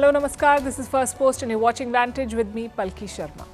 Hello, namaskar. This is Firstpost and you're watching Vantage with me, Palki Sharma.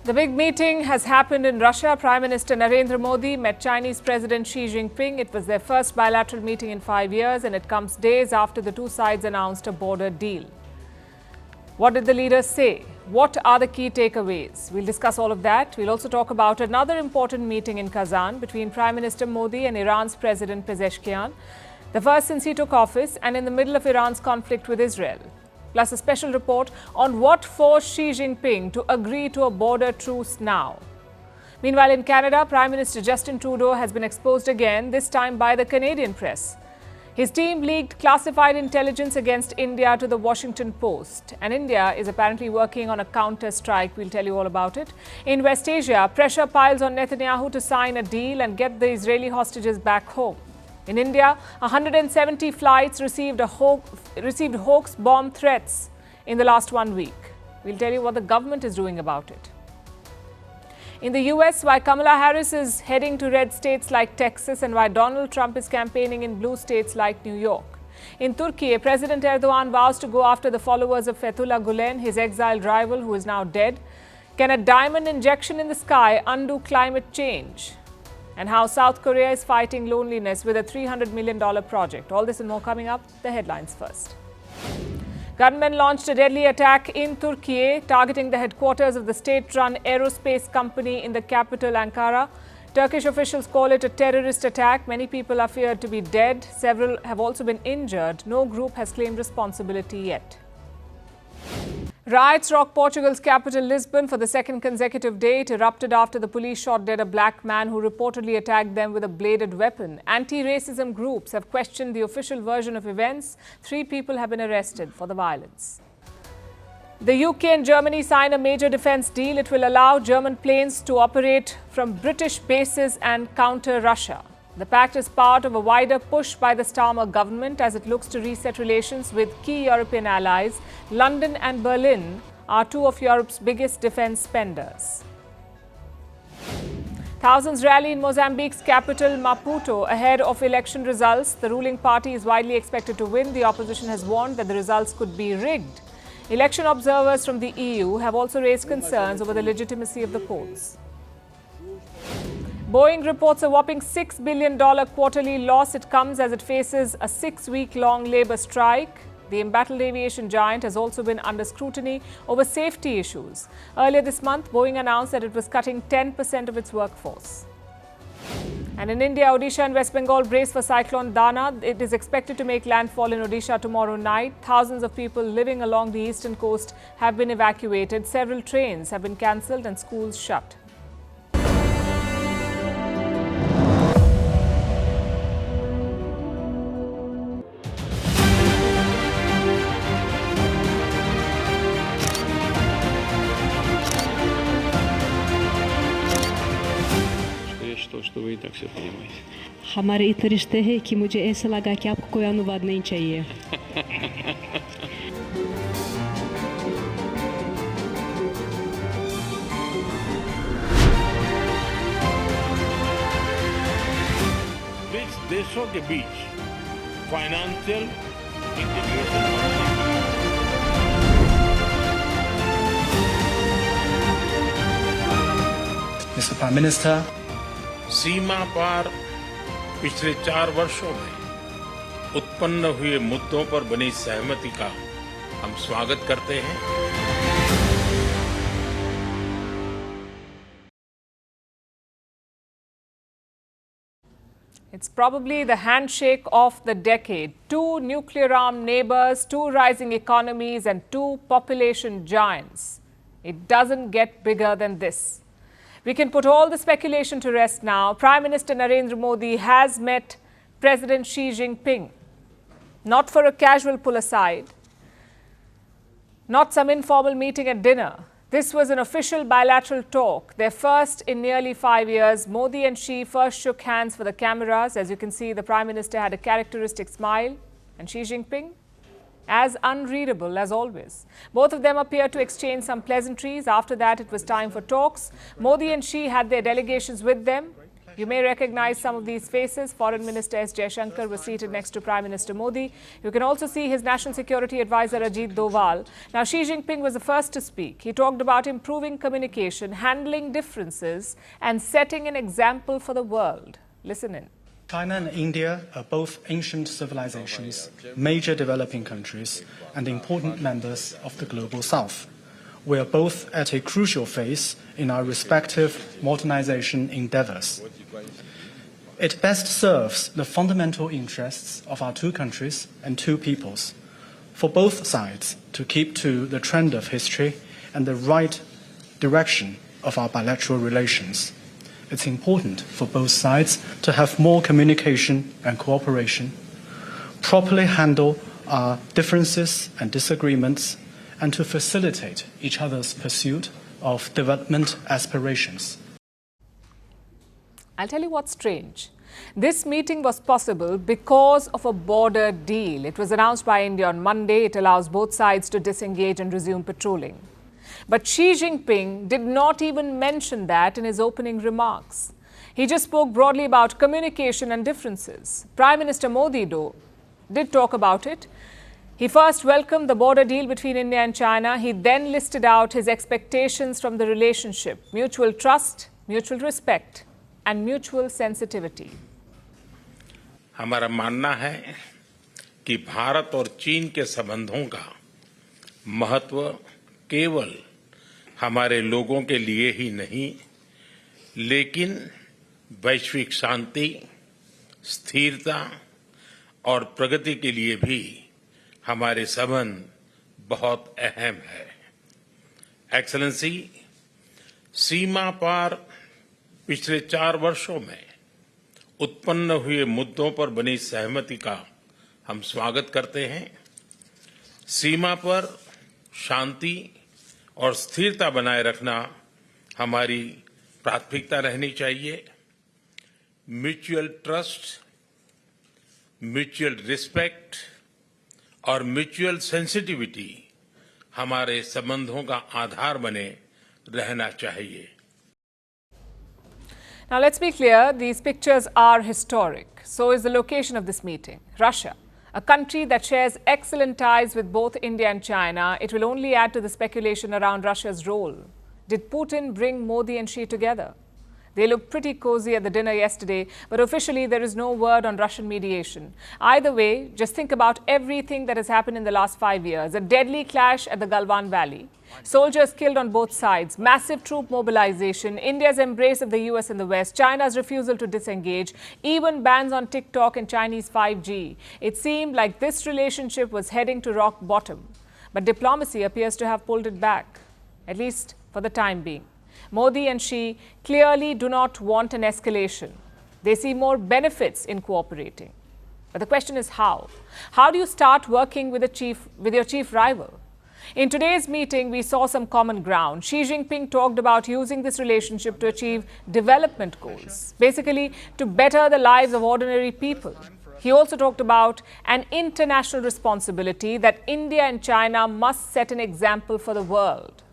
The big meeting has happened in Russia. Prime Minister Narendra Modi met Chinese President Xi Jinping. It was their first bilateral meeting in 5 years, and it comes days after the two sides announced a border deal. What did the leaders say? What are the key takeaways? We'll discuss all of that. We'll also talk about another important meeting in Kazan between Prime Minister Modi and Iran's President Pezeshkian, the first since he took office and in the middle of Iran's conflict with Israel. Plus a special report on what forced Xi Jinping to agree to a border truce now. Meanwhile, in Canada, Prime Minister Justin Trudeau has been exposed again, this time by the Canadian press. His team leaked classified intelligence against India to the Washington Post. And India is apparently working on a counter-strike. We'll tell you all about it. In West Asia, pressure piles on Netanyahu to sign a deal and get the Israeli hostages back home. In India, 170 flights received hoax bomb threats in the last 1 week. We'll tell you what the government is doing about it. In the US, why Kamala Harris is heading to red states like Texas and why Donald Trump is campaigning in blue states like New York. In Turkey, President Erdogan vows to go after the followers of Fatula Gulen, his exiled rival who is now dead. Can a diamond injection in the sky undo climate change? And how South Korea is fighting loneliness with a $300 million project. All this and more coming up. The headlines first. Gunmen launched a deadly attack in Turkey, targeting the headquarters of the state-run aerospace company in the capital, Ankara. Turkish officials call it a terrorist attack. Many people are feared to be dead. Several have also been injured. No group has claimed responsibility yet. Riots rocked Portugal's capital, Lisbon, for the second consecutive day. It erupted after the police shot dead a black man who reportedly attacked them with a bladed weapon. Anti-racism groups have questioned the official version of events. 3 people have been arrested for the violence. The UK and Germany sign a major defense deal. It will allow German planes to operate from British bases and counter Russia. The pact is part of a wider push by the Starmer government as it looks to reset relations with key European allies. London and Berlin are 2 of Europe's biggest defense spenders. Thousands rally in Mozambique's capital, Maputo, ahead of election results. The ruling party is widely expected to win. The opposition has warned that the results could be rigged. Election observers from the EU have also raised concerns over the legitimacy of the polls. Boeing reports a whopping $6 billion quarterly loss. It comes as it faces a 6-week-long labor strike. The embattled aviation giant has also been under scrutiny over safety issues. Earlier this month, Boeing announced that it was cutting 10% of its workforce. And in India, Odisha and West Bengal brace for Cyclone Dana. It is expected to make landfall in Odisha tomorrow night. Thousands of people living along the eastern coast have been evacuated. Several trains have been cancelled and schools shut. что вы и так все понимаете. हमारे इतने रिश्ते हैं कि मुझे ऐसा लगा कि आपको कोई अनुवाद नहीं चाहिए. ब्रिक्स देशों के बीच financial integration Mr. Prime Minister, सीमा पार पिछले 4 वर्षों में उत्पन्न हुए मुद्दों पर बनी सहमति का हम स्वागत करते हैं. It's probably the handshake of the decade. 2 nuclear-armed neighbors, 2 rising economies and 2 population giants. It doesn't get bigger than this. We can put all the speculation to rest now. Prime Minister Narendra Modi has met President Xi Jinping. Not for a casual pull aside, not some informal meeting at dinner. This was an official bilateral talk, their first in nearly 5 years. Modi and Xi first shook hands for the cameras. As you can see, the Prime Minister had a characteristic smile, and Xi Jinping, as unreadable as always. Both of them appeared to exchange some pleasantries. After that, it was time for talks. Modi and Xi had their delegations with them. You may recognize some of these faces. Foreign Minister S. Jaishankar was seated next to Prime Minister Modi. You can also see his National Security Advisor Ajit Doval. Now, Xi Jinping was the first to speak. He talked about improving communication, handling differences, and setting an example for the world. Listen in. China and India are both ancient civilizations, major developing countries, and important members of the Global South. We are both at a crucial phase in our respective modernization endeavors. It best serves the fundamental interests of our two countries and two peoples, for both sides to keep to the trend of history and the right direction of our bilateral relations. It's important for both sides to have more communication and cooperation, properly handle our differences and disagreements, and to facilitate each other's pursuit of development aspirations. I'll tell you what's strange. This meeting was possible because of a border deal. It was announced by India on Monday. It allows both sides to disengage and resume patrolling. But Xi Jinping did not even mention that in his opening remarks. He just spoke broadly about communication and differences. Prime Minister Modi, though, did talk about it. He first welcomed the border deal between India and China. He then listed out his expectations from the relationship: mutual trust, mutual respect, and mutual sensitivity. हमारा मानना है कि भारत और चीन के संबंधों का महत्व केवल हमारे लोगों के लिए ही नहीं, लेकिन वैश्विक शांति, स्थिरता और प्रगति के लिए भी हमारे संबंध बहुत अहम है। एक्सेलेंसी, सीमा पार पिछले 4 वर्षों में उत्पन्न हुए मुद्दों पर बनी सहमति का हम स्वागत करते हैं। सीमा पर शांति और स्थिरता बनाए रखना हमारी प्राथमिकता रहनी चाहिए। म्यूचुअल ट्रस्ट, म्यूचुअल रिस्पेक्ट और म्यूचुअल सेंसिटिविटी हमारे संबंधों का आधार बने रहना चाहिए। Now, let's be clear, these pictures are historic. So is the location of this meeting. Russia, a country that shares excellent ties with both India and China. It will only add to the speculation around Russia's role. Did Putin bring Modi and Xi together? They looked pretty cozy at the dinner yesterday, but officially there is no word on Russian mediation. Either way, just think about everything that has happened in the last 5 years. A deadly clash at the Galwan Valley. Soldiers killed on both sides, massive troop mobilization, India's embrace of the US in the West, China's refusal to disengage, even bans on TikTok and Chinese 5G. It seemed like this relationship was heading to rock bottom. But diplomacy appears to have pulled it back, at least for the time being. Modi and Xi clearly do not want an escalation. They see more benefits in cooperating. But the question is how? How do you start working with your chief rival? In today's meeting, we saw some common ground. Xi Jinping talked about using this relationship to achieve development goals, basically to better the lives of ordinary people. He also talked about an international responsibility that India and China must set an example for the world.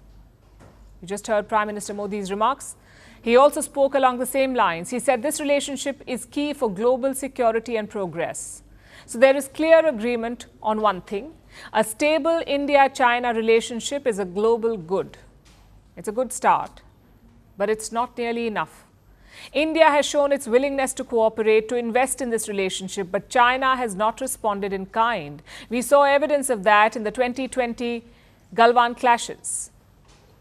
You just heard Prime Minister Modi's remarks. He also spoke along the same lines. He said this relationship is key for global security and progress. So there is clear agreement on one thing. A stable India-China relationship is a global good. It's a good start, but it's not nearly enough. India has shown its willingness to cooperate, to invest in this relationship, but China has not responded in kind. We saw evidence of that in the 2020 Galwan clashes.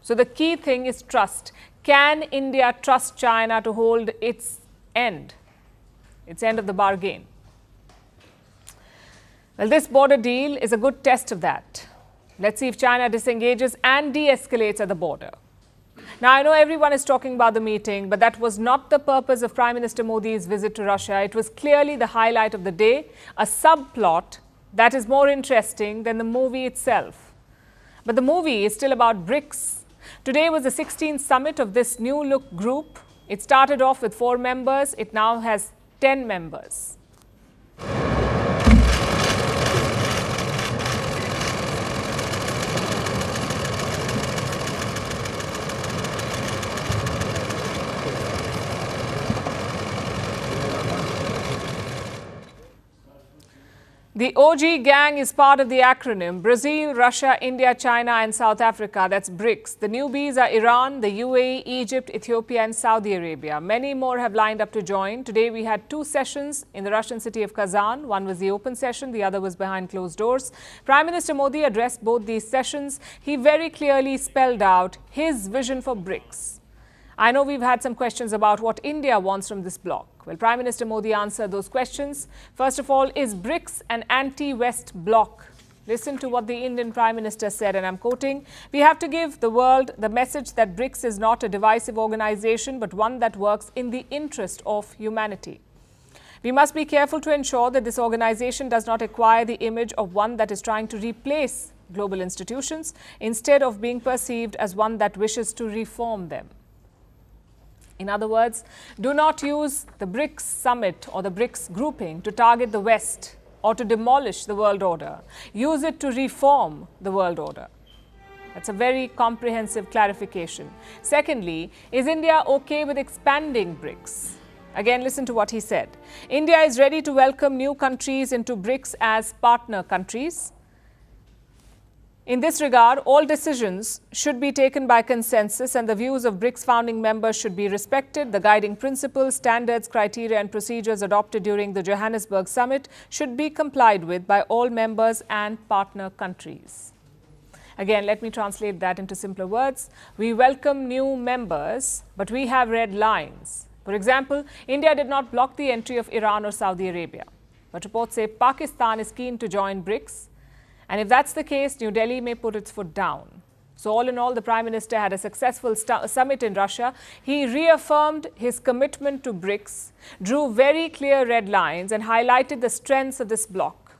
So the key thing is trust. Can India trust China to hold its end of the bargain? Well, this border deal is a good test of that. Let's see if China disengages and de-escalates at the border. Now, I know everyone is talking about the meeting, but that was not the purpose of Prime Minister Modi's visit to Russia. It was clearly the highlight of the day, a subplot that is more interesting than the movie itself. But the movie is still about BRICS. Today was the 16th summit of this new look group. It started off with 4 members. It now has 10 members. The OG gang is part of the acronym Brazil, Russia, India, China and South Africa. That's BRICS. The newbies are Iran, the UAE, Egypt, Ethiopia and Saudi Arabia. Many more have lined up to join. Today we had 2 sessions in the Russian city of Kazan. One was the open session, the other was behind closed doors. Prime Minister Modi addressed both these sessions. He very clearly spelled out his vision for BRICS. I know we've had some questions about what India wants from this bloc. Well, Prime Minister Modi answered those questions. First of all, is BRICS an anti-West bloc? Listen to what the Indian Prime Minister said, and I'm quoting, "We have to give the world the message that BRICS is not a divisive organization, but one that works in the interest of humanity. We must be careful to ensure that this organization does not acquire the image of one that is trying to replace global institutions, instead of being perceived as one that wishes to reform them." In other words, do not use the BRICS summit or the BRICS grouping to target the West or to demolish the world order. Use it to reform the world order. That's a very comprehensive clarification. Secondly, is India okay with expanding BRICS? Again, listen to what he said. India is ready to welcome new countries into BRICS as partner countries. In this regard, all decisions should be taken by consensus and the views of BRICS founding members should be respected. The guiding principles, standards, criteria and procedures adopted during the Johannesburg summit should be complied with by all members and partner countries. Again, let me translate that into simpler words. We welcome new members, but we have red lines. For example, India did not block the entry of Iran or Saudi Arabia. But reports say Pakistan is keen to join BRICS. And if that's the case, New Delhi may put its foot down. So all in all, the Prime Minister had a successful summit in Russia. He reaffirmed his commitment to BRICS, drew very clear red lines and highlighted the strengths of this bloc.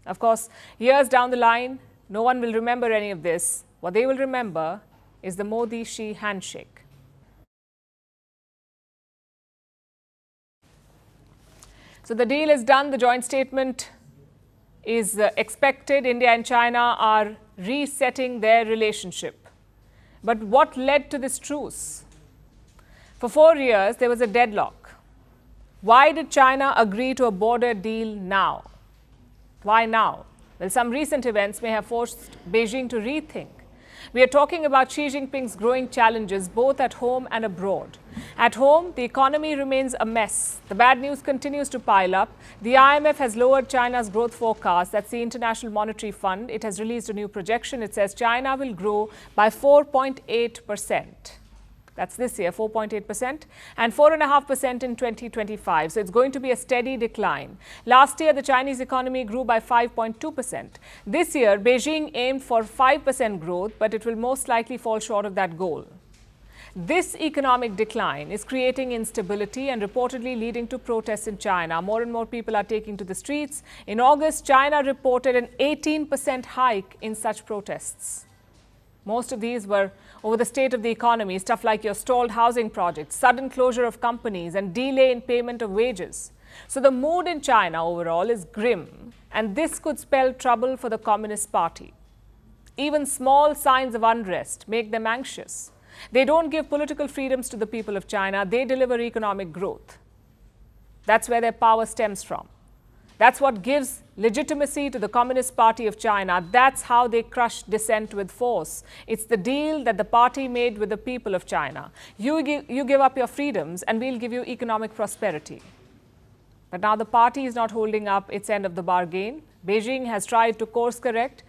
Of course, years down the line, no one will remember any of this. What they will remember is the Modi-Xi handshake. So the deal is done. The joint statement is expected. India and China are resetting their relationship. But what led to this truce? For 4 years, there was a deadlock. Why did China agree to a border deal now? Why now? Well, some recent events may have forced Beijing to rethink. We are talking about Xi Jinping's growing challenges both at home and abroad. At home, the economy remains a mess. The bad news continues to pile up. The IMF has lowered China's growth forecast. That's the International Monetary Fund. It has released a new projection. It says China will grow by 4.8%. That's this year, 4.8%, and 4.5% in 2025. So it's going to be a steady decline. Last year, the Chinese economy grew by 5.2%. This year, Beijing aimed for 5% growth, but it will most likely fall short of that goal. This economic decline is creating instability and reportedly leading to protests in China. More and more people are taking to the streets. In August, China reported an 18% hike in such protests. Most of these were over the state of the economy, stuff like your stalled housing projects, sudden closure of companies, and delay in payment of wages. So the mood in China overall is grim, and this could spell trouble for the Communist Party. Even small signs of unrest make them anxious. They don't give political freedoms to the people of China, they deliver economic growth. That's where their power stems from. That's what gives legitimacy to the Communist Party of China. That's how they crush dissent with force. It's the deal that the party made with the people of China. You give up your freedoms and we'll give you economic prosperity. But now the party is not holding up its end of the bargain. Beijing has tried to course correct.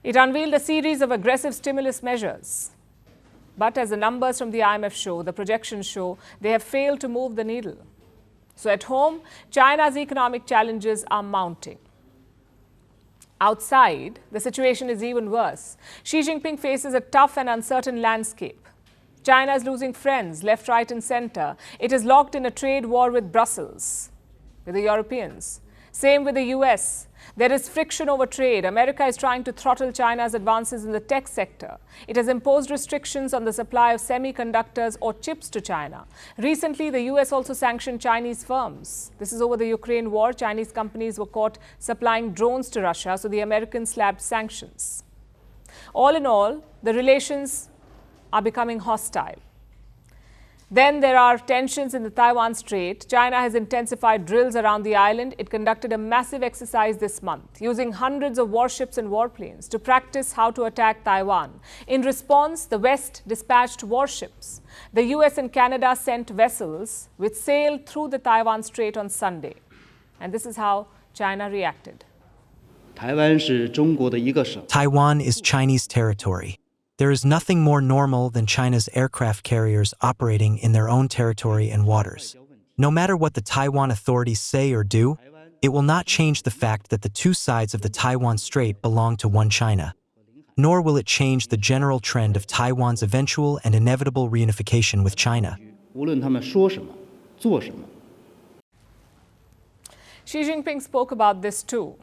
It unveiled a series of aggressive stimulus measures. But as the numbers from the IMF show, the projections show, they have failed to move the needle. So at home, China's economic challenges are mounting. Outside, the situation is even worse. Xi Jinping faces a tough and uncertain landscape. China is losing friends left, right and center. It is locked in a trade war with Brussels, with the Europeans. Same with the US. There is friction over trade. America is trying to throttle China's advances in the tech sector. It has imposed restrictions on the supply of semiconductors or chips to China. Recently, the US also sanctioned Chinese firms. This is over the Ukraine war. Chinese companies were caught supplying drones to Russia, so the Americans slapped sanctions. All in all, the relations are becoming hostile. Then there are tensions in the Taiwan Strait. China has intensified drills around the island. It conducted a massive exercise this month, using hundreds of warships and warplanes to practice how to attack Taiwan. In response, the West dispatched warships. The US and Canada sent vessels which sailed through the Taiwan Strait on Sunday. And this is how China reacted. Taiwan is Chinese territory. There is nothing more normal than China's aircraft carriers operating in their own territory and waters. No matter what the Taiwan authorities say or do, it will not change the fact that the two sides of the Taiwan Strait belong to one China. Nor will it change the general trend of Taiwan's eventual and inevitable reunification with China. Xi Jinping spoke about this too.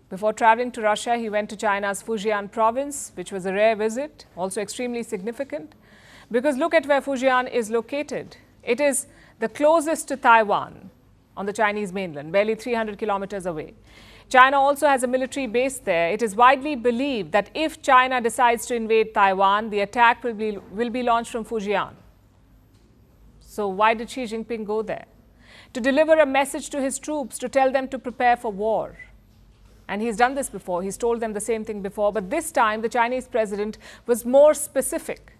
Before traveling to Russia, he went to China's Fujian province, which was a rare visit, also extremely significant. Because look at where Fujian is located. It is the closest to Taiwan on the Chinese mainland, barely 300 kilometers away. China also has a military base there. It is widely believed that if China decides to invade Taiwan, the attack will be launched from Fujian. So why did Xi Jinping go there? To deliver a message to his troops, to tell them to prepare for war. And he's done this before. He's told them the same thing before. But this time, the Chinese president was more specific.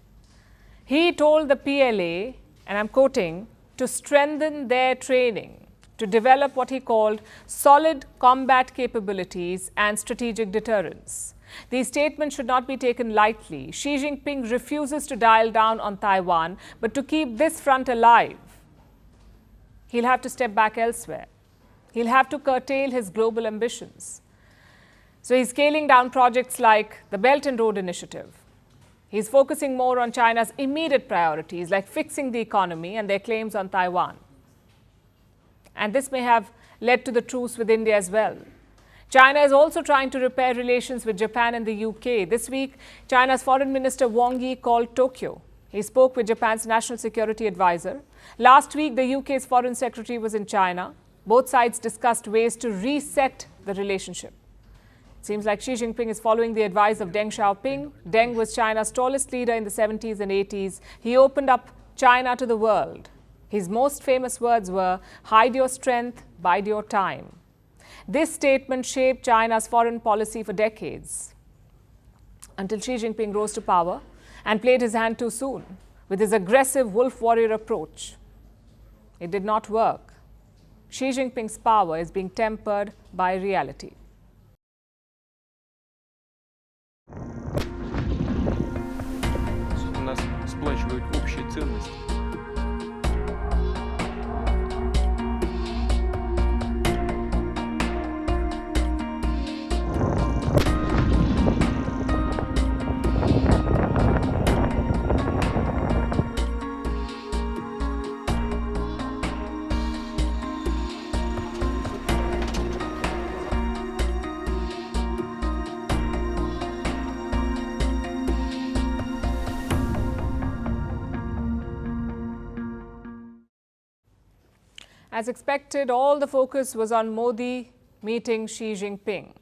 He told the PLA, and I'm quoting, to strengthen their training, to develop what he called solid combat capabilities and strategic deterrence. These statements should not be taken lightly. Xi Jinping refuses to dial down on Taiwan, but to keep this front alive, he'll have to step back elsewhere. He'll have to curtail his global ambitions. So he's scaling down projects like the Belt and Road Initiative. He's focusing more on China's immediate priorities, like fixing the economy and their claims on Taiwan. And this may have led to the truce with India as well. China is also trying to repair relations with Japan and the UK. This week, China's Foreign Minister Wang Yi called Tokyo. He spoke with Japan's National Security Advisor. Last week, the UK's Foreign Secretary was in China. Both sides discussed ways to reset the relationship. Seems like Xi Jinping is following the advice of Deng Xiaoping. Deng was China's tallest leader in the 70s and 80s. He opened up China to the world. His most famous words were, "Hide your strength, bide your time." This statement shaped China's foreign policy for decades, until Xi Jinping rose to power and played his hand too soon with his aggressive wolf warrior approach. It did not work. Xi Jinping's power is being tempered by reality. Нас сплачивают общие ценности. As expected, all the focus was on Modi meeting Xi Jinping,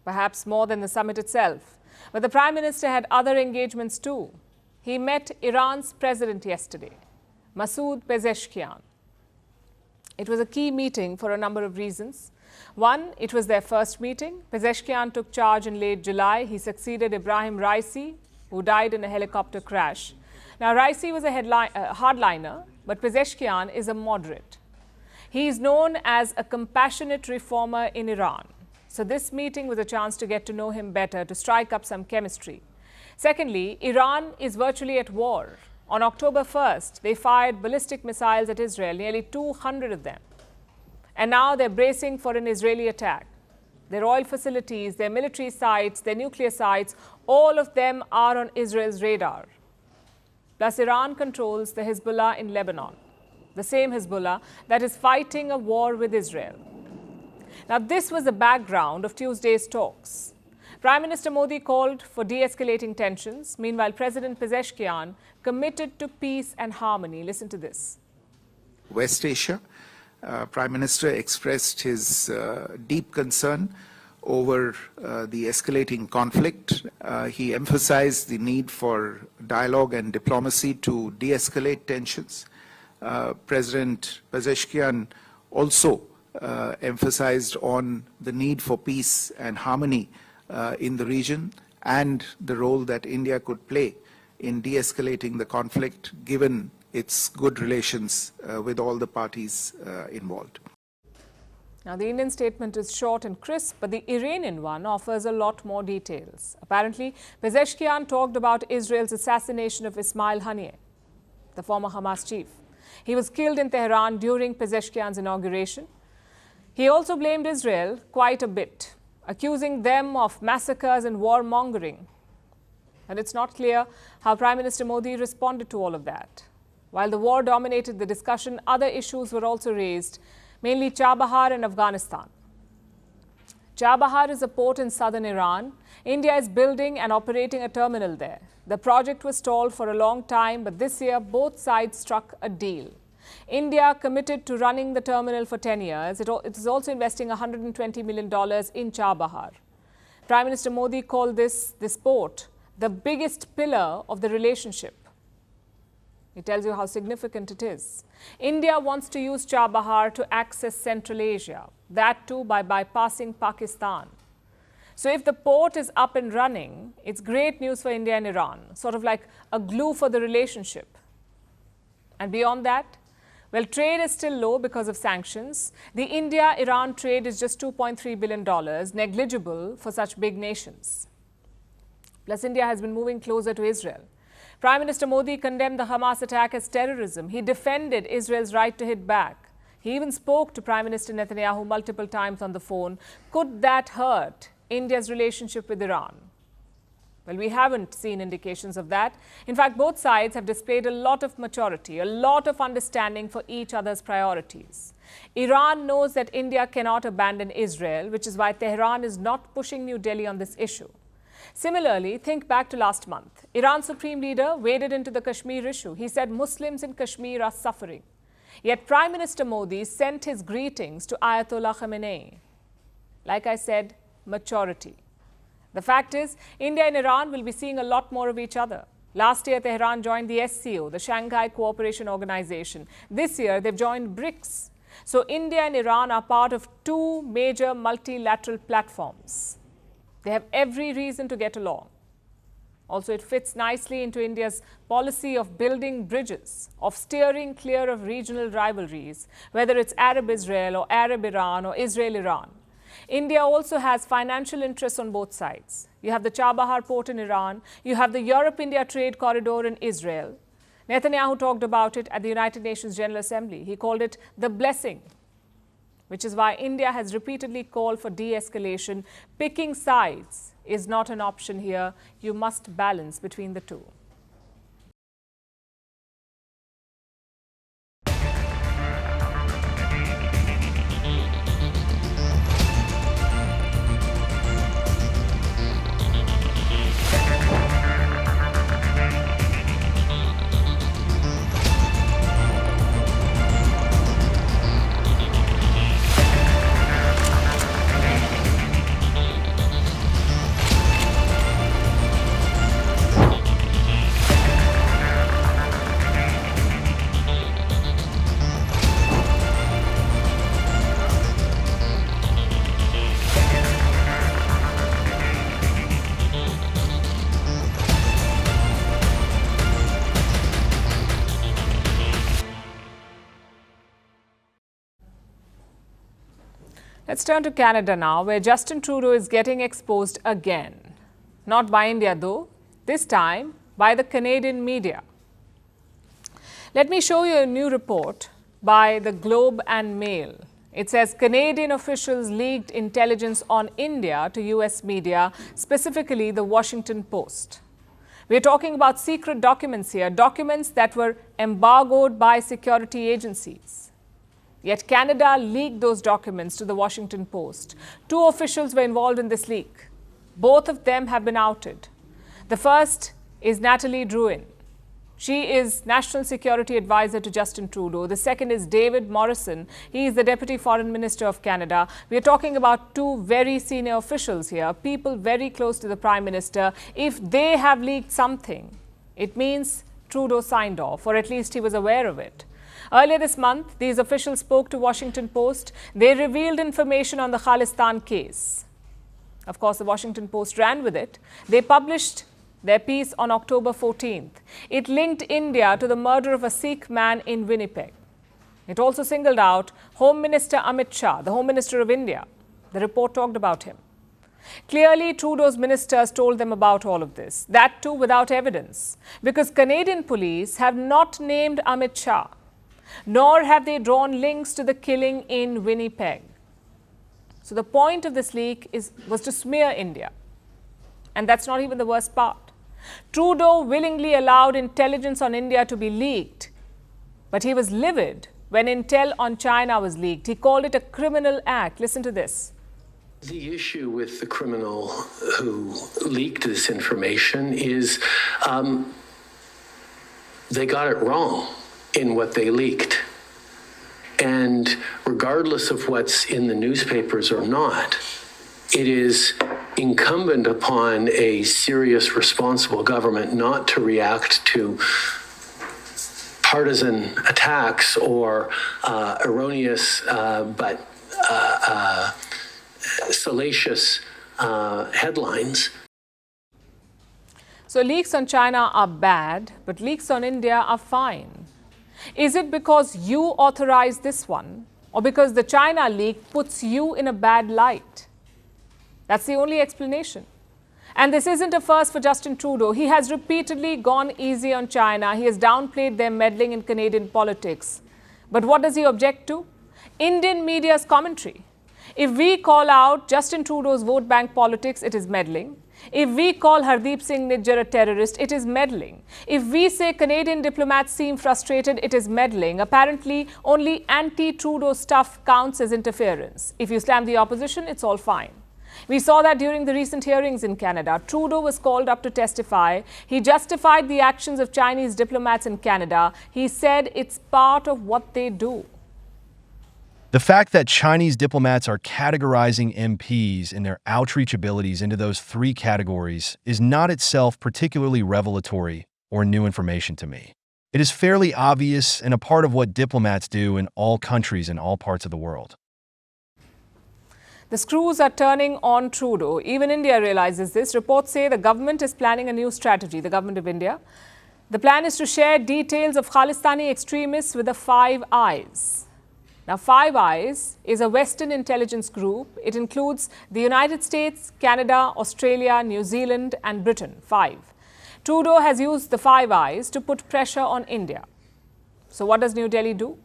perhaps more than the summit itself. But the Prime Minister had other engagements too. He met Iran's president yesterday, Masoud Pezeshkian. It was a key meeting for a number of reasons. One, it was their first meeting. Pezeshkian took charge in late July. He succeeded Ibrahim Raisi, who died in a helicopter crash. Now, Raisi was a hardliner, but Pezeshkian is a moderate. He is known as a compassionate reformer in Iran. So this meeting was a chance to get to know him better, to strike up some chemistry. Secondly, Iran is virtually at war. On October 1st, they fired ballistic missiles at Israel, nearly 200 of them. And now they're bracing for an Israeli attack. Their oil facilities, their military sites, their nuclear sites, all of them are on Israel's radar. Plus, Iran controls the Hezbollah in Lebanon, the same Hezbollah that is fighting a war with Israel. Now, this was the background of Tuesday's talks. Prime Minister Modi called for de-escalating tensions. Meanwhile, President Pezeshkian committed to peace and harmony. Listen to this. West Asia, Prime Minister expressed his deep concern over the escalating conflict. He emphasized the need for dialogue and diplomacy to de-escalate tensions. President Pezeshkian also emphasized on the need for peace and harmony in the region and the role that India could play in de-escalating the conflict given its good relations with all the parties involved. Now, the Indian statement is short and crisp, but the Iranian one offers a lot more details. Apparently, Pezeshkian talked about Israel's assassination of Ismail Haniyeh, the former Hamas chief. He was killed in Tehran during Pezeshkian's inauguration. He also blamed Israel quite a bit, accusing them of massacres and warmongering. And it's not clear how Prime Minister Modi responded to all of that. While the war dominated the discussion, other issues were also raised, mainly Chabahar and Afghanistan. Chabahar is a port in southern Iran. India is building and operating a terminal there. The project was stalled for a long time, but this year both sides struck a deal. India committed to running the terminal for 10 years. It is also investing $120 million in Chabahar. Prime Minister Modi called this port the biggest pillar of the relationship. It tells you how significant it is. India wants to use Chabahar to access Central Asia, that too by bypassing Pakistan. So if the port is up and running, it's great news for India and Iran, sort of like a glue for the relationship. And beyond that, well, trade is still low because of sanctions. The India-Iran trade is just $2.3 billion, negligible for such big nations. Plus, India has been moving closer to Israel. Prime Minister Modi condemned the Hamas attack as terrorism. He defended Israel's right to hit back. He even spoke to Prime Minister Netanyahu multiple times on the phone. Could that hurt India's relationship with Iran? Well, we haven't seen indications of that. In fact, both sides have displayed a lot of maturity, a lot of understanding for each other's priorities. Iran knows that India cannot abandon Israel, which is why Tehran is not pushing New Delhi on this issue. Similarly, think back to last month. Iran's supreme leader waded into the Kashmir issue. He said Muslims in Kashmir are suffering. Yet Prime Minister Modi sent his greetings to Ayatollah Khamenei. Like I said, maturity. The fact is, India and Iran will be seeing a lot more of each other. Last year, Tehran joined the SCO, the Shanghai Cooperation Organization. This year, they've joined BRICS. So India and Iran are part of two major multilateral platforms. They have every reason to get along. Also, it fits nicely into India's policy of building bridges, of steering clear of regional rivalries, whether it's Arab-Israel or Arab-Iran or Israel-Iran. India also has financial interests on both sides. You have the Chabahar port in Iran. You have the Europe-India trade corridor in Israel. Netanyahu talked about it at the United Nations General Assembly. He called it the blessing, which is why India has repeatedly called for de-escalation. Picking sides is not an option here. You must balance between the two. Let's turn to Canada now, where Justin Trudeau is getting exposed again. Not by India though, this time by the Canadian media. Let me show you a new report by the Globe and Mail. It says Canadian officials leaked intelligence on India to US media, specifically the Washington Post. We're talking about secret documents here, documents that were embargoed by security agencies. Yet Canada leaked those documents to the Washington Post. 2 officials were involved in this leak. Both of them have been outed. The first is Nathalie Drouin. She is National Security Advisor to Justin Trudeau. The second is David Morrison. He is the Deputy Foreign Minister of Canada. We are talking about 2 very senior officials here, people very close to the Prime Minister. If they have leaked something, it means Trudeau signed off, or at least he was aware of it. Earlier this month, these officials spoke to Washington Post. They revealed information on the Khalistan case. Of course, the Washington Post ran with it. They published their piece on October 14th. It linked India to the murder of a Sikh man in Winnipeg. It also singled out Home Minister Amit Shah, the Home Minister of India. The report talked about him. Clearly, Trudeau's ministers told them about all of this, that too without evidence, because Canadian police have not named Amit Shah, nor have they drawn links to the killing in Winnipeg. So the point of this leak was to smear India. And that's not even the worst part. Trudeau willingly allowed intelligence on India to be leaked, but he was livid when intel on China was leaked. He called it a criminal act. Listen to this. The issue with the criminal who leaked this information is they got it wrong in what they leaked. And regardless of what's in the newspapers or not, it is incumbent upon a serious, responsible government not to react to partisan attacks or erroneous but salacious headlines. So leaks on China are bad, but leaks on India are fine. Is it because you authorized this one, or because the China leak puts you in a bad light? That's the only explanation. And this isn't a first for Justin Trudeau. He has repeatedly gone easy on China. He has downplayed their meddling in Canadian politics. But what does he object to? Indian media's commentary. If we call out Justin Trudeau's vote bank politics, it is meddling. If we call Hardeep Singh Nijjar a terrorist, it is meddling. If we say Canadian diplomats seem frustrated, it is meddling. Apparently, only anti-Trudeau stuff counts as interference. If you slam the opposition, it's all fine. We saw that during the recent hearings in Canada. Trudeau was called up to testify. He justified the actions of Chinese diplomats in Canada. He said it's part of what they do. The fact that Chinese diplomats are categorizing MPs and their outreach abilities into those 3 categories is not itself particularly revelatory or new information to me. It is fairly obvious and a part of what diplomats do in all countries in all parts of the world. The screws are turning on Trudeau. Even India realizes this. Reports say the government is planning a new strategy, the government of India. The plan is to share details of Khalistani extremists with the Five Eyes. Now, Five Eyes is a Western intelligence group. It includes the United States, Canada, Australia, New Zealand and Britain, 5. Trudeau has used the Five Eyes to put pressure on India. So what does New Delhi do?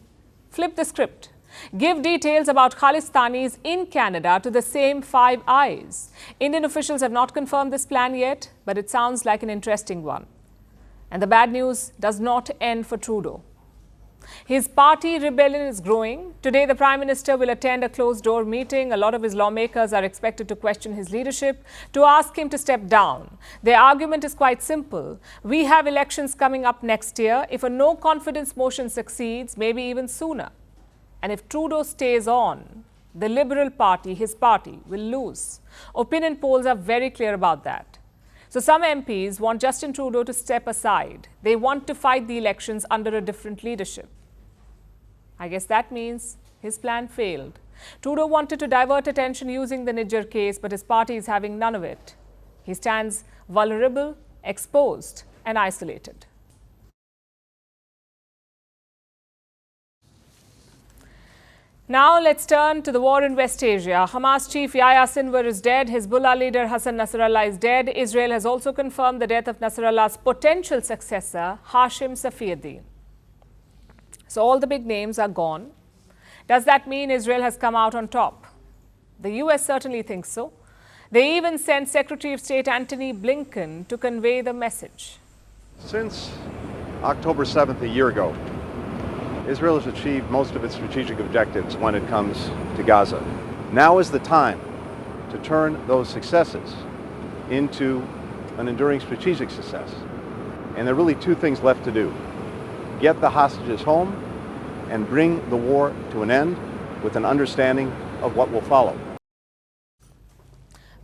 Flip the script. Give details about Khalistanis in Canada to the same Five Eyes. Indian officials have not confirmed this plan yet, but it sounds like an interesting one. And the bad news does not end for Trudeau. His party rebellion is growing. Today, the Prime Minister will attend a closed-door meeting. A lot of his lawmakers are expected to question his leadership, to ask him to step down. Their argument is quite simple. We have elections coming up next year. If a no-confidence motion succeeds, maybe even sooner. And if Trudeau stays on, the Liberal Party, his party, will lose. Opinion polls are very clear about that. So some MPs want Justin Trudeau to step aside. They want to fight the elections under a different leadership. I guess that means his plan failed. Trudeau wanted to divert attention using the Nijjar case, but his party is having none of it. He stands vulnerable, exposed, and isolated. Now let's turn to the war in West Asia. Hamas chief Yahya Sinwar is dead. Hezbollah leader Hassan Nasrallah is dead. Israel has also confirmed the death of Nasrallah's potential successor, Hashim Safieddin. So all the big names are gone. Does that mean Israel has come out on top? The US certainly thinks so. They even sent Secretary of State Antony Blinken to convey the message. Since October 7th a year ago, Israel has achieved most of its strategic objectives when it comes to Gaza. Now is the time to turn those successes into an enduring strategic success. And there are really two things left to do. Get the hostages home and bring the war to an end with an understanding of what will follow.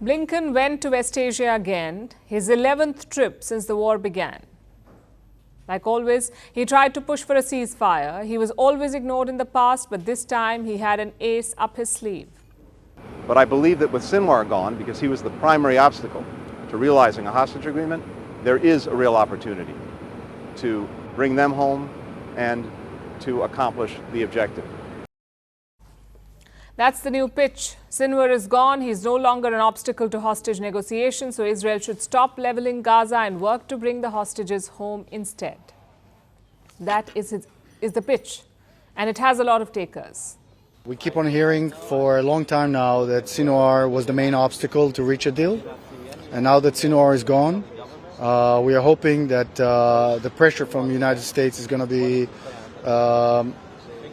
Blinken went to West Asia again, his 11th trip since the war began. Like always, he tried to push for a ceasefire. He was always ignored in the past, but this time he had an ace up his sleeve. But I believe that with Sinar gone, because he was the primary obstacle to realizing a hostage agreement, there is a real opportunity to bring them home and to accomplish the objective. That's the new pitch. Sinar is gone. He's no longer an obstacle to hostage negotiations, so Israel should stop leveling Gaza and work to bring the hostages home instead. That is the pitch, and it has a lot of takers. We keep on hearing for a long time now that Sinar was the main obstacle to reach a deal, and now that Sinar is gone, we are hoping that the pressure from the United States is going to be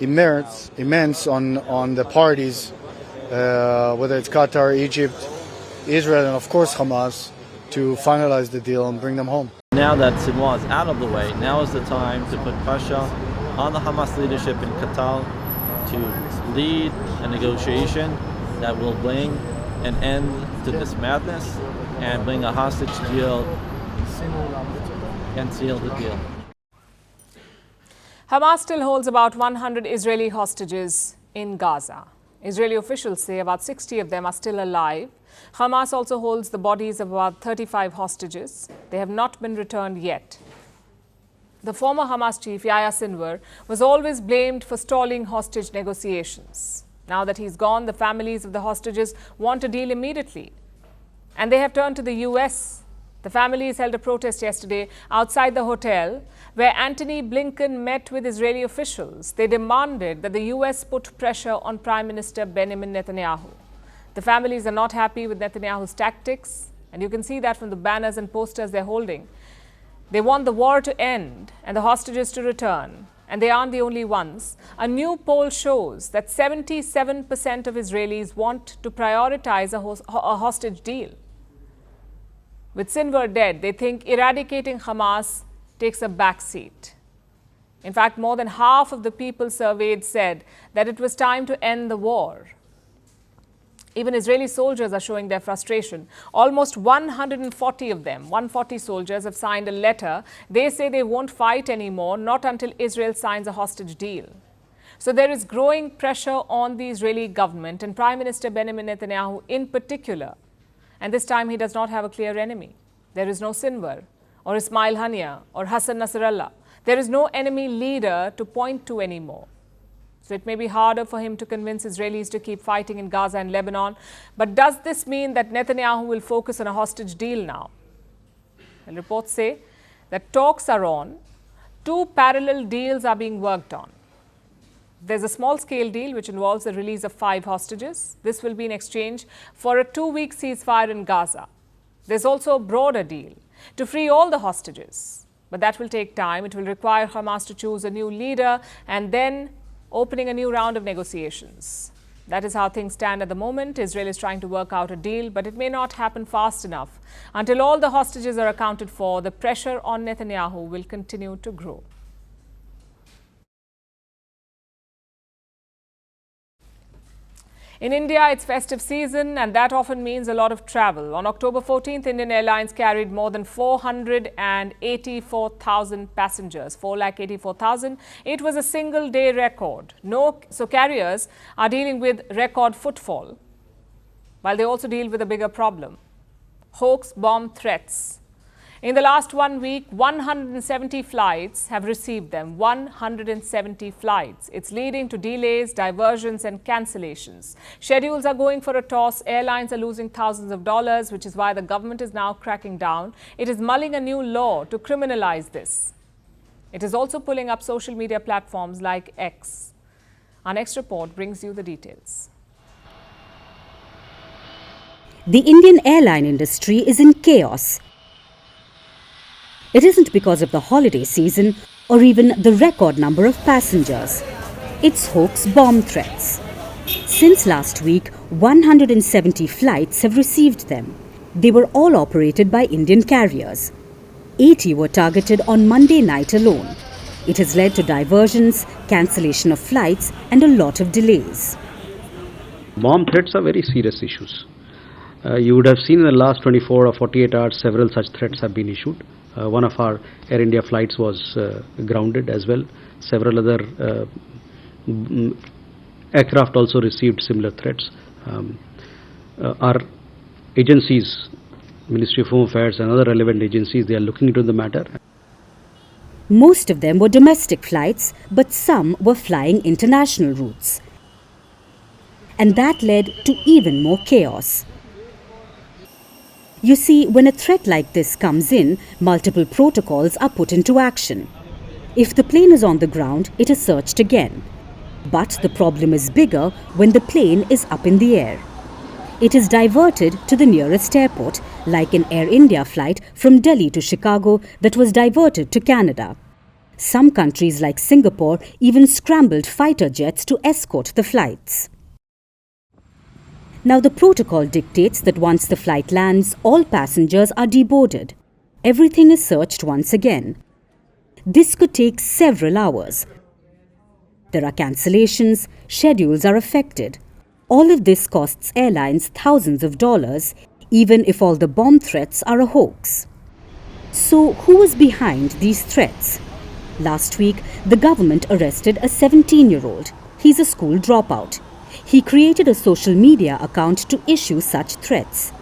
immense on the parties, whether it's Qatar, Egypt, Israel, and of course Hamas, to finalize the deal and bring them home. Now that Sinar is out of the way, now is the time to put pressure on the Hamas leadership in Qatar to lead a negotiation that will bring an end to this madness and bring a hostage deal and seal the deal. Hamas still holds about 100 Israeli hostages in Gaza. Israeli officials say about 60 of them are still alive. Hamas also holds the bodies of about 35 hostages. They have not been returned yet. The former Hamas chief, Yasser, was always blamed for stalling hostage negotiations. Now that he's gone, the families of the hostages want a deal immediately. And they have turned to the US. The families held a protest yesterday outside the hotel where Antony Blinken met with Israeli officials. They demanded that the US put pressure on Prime Minister Benjamin Netanyahu. The families are not happy with Netanyahu's tactics, and you can see that from the banners and posters they're holding. They want the war to end and the hostages to return, and they aren't the only ones. A new poll shows that 77% of Israelis want to prioritize a hostage deal. With Sinar dead, they think eradicating Hamas takes a backseat. In fact, more than half of the people surveyed said that it was time to end the war. Even Israeli soldiers are showing their frustration. Almost 140 of them, 140 soldiers, have signed a letter. They say they won't fight anymore, not until Israel signs a hostage deal. So there is growing pressure on the Israeli government and Prime Minister Benjamin Netanyahu in particular. And this time he does not have a clear enemy. There is no Sinar or Ismail Haniyeh or Hassan Nasrallah. There is no enemy leader to point to anymore. So it may be harder for him to convince Israelis to keep fighting in Gaza and Lebanon. But does this mean that Netanyahu will focus on a hostage deal now? Well, reports say that talks are on. 2 parallel deals are being worked on. There's a small-scale deal which involves the release of 5 hostages. This will be in exchange for a 2-week ceasefire in Gaza. There's also a broader deal to free all the hostages. But that will take time. It will require Hamas to choose a new leader and then opening a new round of negotiations. That is how things stand at the moment. Israel is trying to work out a deal, but it may not happen fast enough. Until all the hostages are accounted for, the pressure on Netanyahu will continue to grow. In India, it's festive season, and that often means a lot of travel. On October 14th, Indian Airlines carried more than 484,000 passengers, 484,000. It was a single-day record. So carriers are dealing with record footfall, while they also deal with a bigger problem: hoax bomb threats. In the last 1 week, 170 flights have received them. 170 flights. It's leading to delays, diversions and cancellations. Schedules are going for a toss. Airlines are losing thousands of dollars, which is why the government is now cracking down. It is mulling a new law to criminalize this. It is also pulling up social media platforms like X. Our next report brings you the details. The Indian airline industry is in chaos. It isn't because of the holiday season or even the record number of passengers. It's hoax bomb threats. Since last week, 170 flights have received them. They were all operated by Indian carriers. 80 were targeted on Monday night alone. It has led to diversions, cancellation of flights, and a lot of delays. Bomb threats are very serious issues. You would have seen in the last 24 or 48 hours several such threats have been issued. One of our Air India flights was grounded as well. Several other aircraft also received similar threats. Our agencies, Ministry of Home Affairs and other relevant agencies, they are looking into the matter. Most of them were domestic flights, but some were flying international routes. And that led to even more chaos. You see, when a threat like this comes in, multiple protocols are put into action. If the plane is on the ground, it is searched again. But the problem is bigger when the plane is up in the air. It is diverted to the nearest airport, like an Air India flight from Delhi to Chicago that was diverted to Canada. Some countries like Singapore even scrambled fighter jets to escort the flights. Now the protocol dictates that once the flight lands, all passengers are deboarded. Everything is searched once again. This could take several hours. There are cancellations, schedules are affected. All of this costs airlines thousands of dollars, even if all the bomb threats are a hoax. So who is behind these threats? Last week, the government arrested a 17-year-old. He's a school dropout. He created a social media account to issue such threats.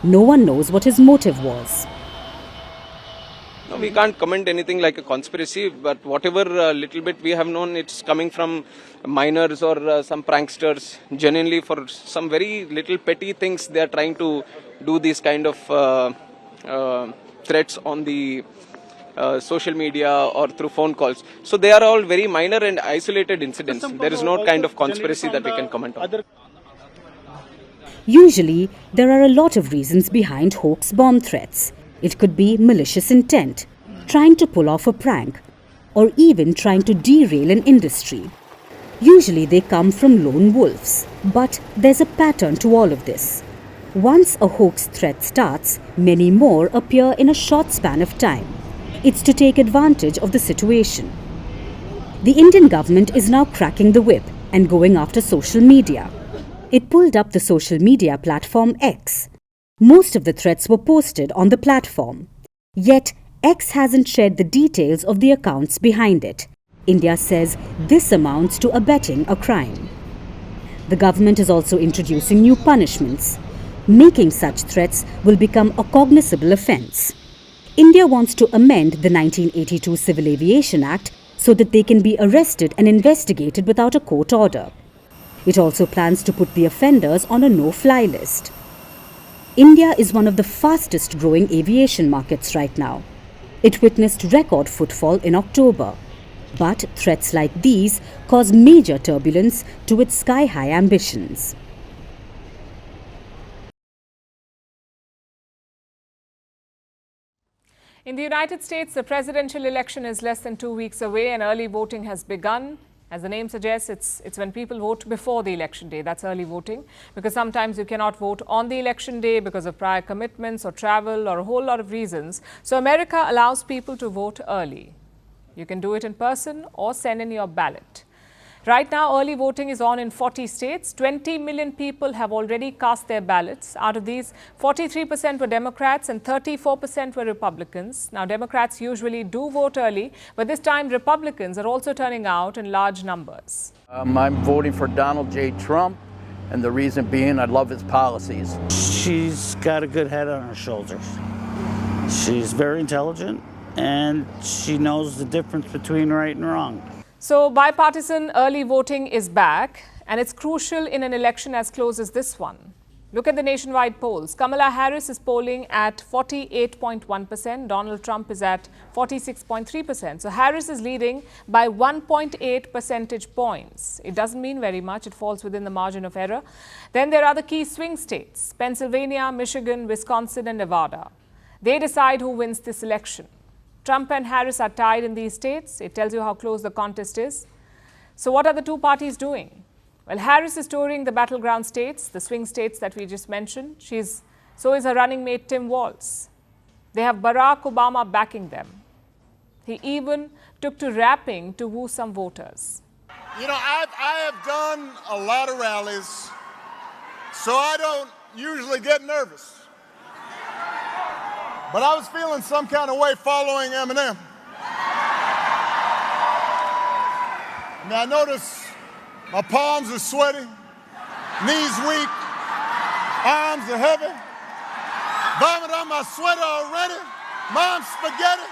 No one knows what his motive was. No, we can't comment anything like a conspiracy, but whatever little bit we have known, it's coming from minors or some pranksters. Genuinely, for some very little petty things, they are trying to do these kind of threats on the social media or through phone calls. So they are all very minor and isolated incidents. There is no kind of conspiracy that we can comment on. Usually, there are a lot of reasons behind hoax bomb threats. It could be malicious intent, trying to pull off a prank, or even trying to derail an industry. Usually they come from lone wolves, but there's a pattern to all of this. Once a hoax threat starts, many more appear in a short span of time. It's to take advantage of the situation. The Indian government is now cracking the whip and going after social media. It pulled up the social media platform X. Most of the threats were posted on the platform. Yet, X hasn't shared the details of the accounts behind it. India says this amounts to abetting a crime. The government is also introducing new punishments. Making such threats will become a cognizable offence. India wants to amend the 1982 Civil Aviation Act so that they can be arrested and investigated without a court order. It also plans to put the offenders on a no-fly list. India is one of the fastest growing aviation markets right now. It witnessed record footfall in October. But threats like these cause major turbulence to its sky-high ambitions. In the United States, the presidential election is less than 2 weeks away and early voting has begun. As the name suggests, it's when people vote before the election day. That's early voting, because sometimes you cannot vote on the election day because of prior commitments or travel or a whole lot of reasons. So America allows people to vote early. You can do it in person or send in your ballot. Right now, early voting is on in 40 states. 20 million people have already cast their ballots. Out of these, 43% were Democrats and 34% were Republicans. Now, Democrats usually do vote early, but this time Republicans are also turning out in large numbers. I'm voting for Donald J. Trump, and the reason being I love his policies. She's got a good head on her shoulders. She's very intelligent, and she knows the difference between right and wrong. So bipartisan early voting is back, and it's crucial in an election as close as this one. Look at the nationwide polls. Kamala Harris is polling at 48.1%. Donald Trump is at 46.3%. So Harris is leading by 1.8 percentage points. It doesn't mean very much. It falls within the margin of error. Then there are the key swing states: Pennsylvania, Michigan, Wisconsin, and Nevada. They decide who wins this election. Trump and Harris are tied in these states. It tells you how close the contest is. So what are the two parties doing? Well, Harris is touring the battleground states, the swing states that we just mentioned. So is her running mate Tim Walz. They have Barack Obama backing them. He even took to rapping to woo some voters. You know, I have done a lot of rallies, so I don't usually get nervous. But I was feeling some kind of way following Eminem. Now I notice my palms are sweaty, knees weak, arms are heavy, vomit on my sweater already, mom's spaghetti.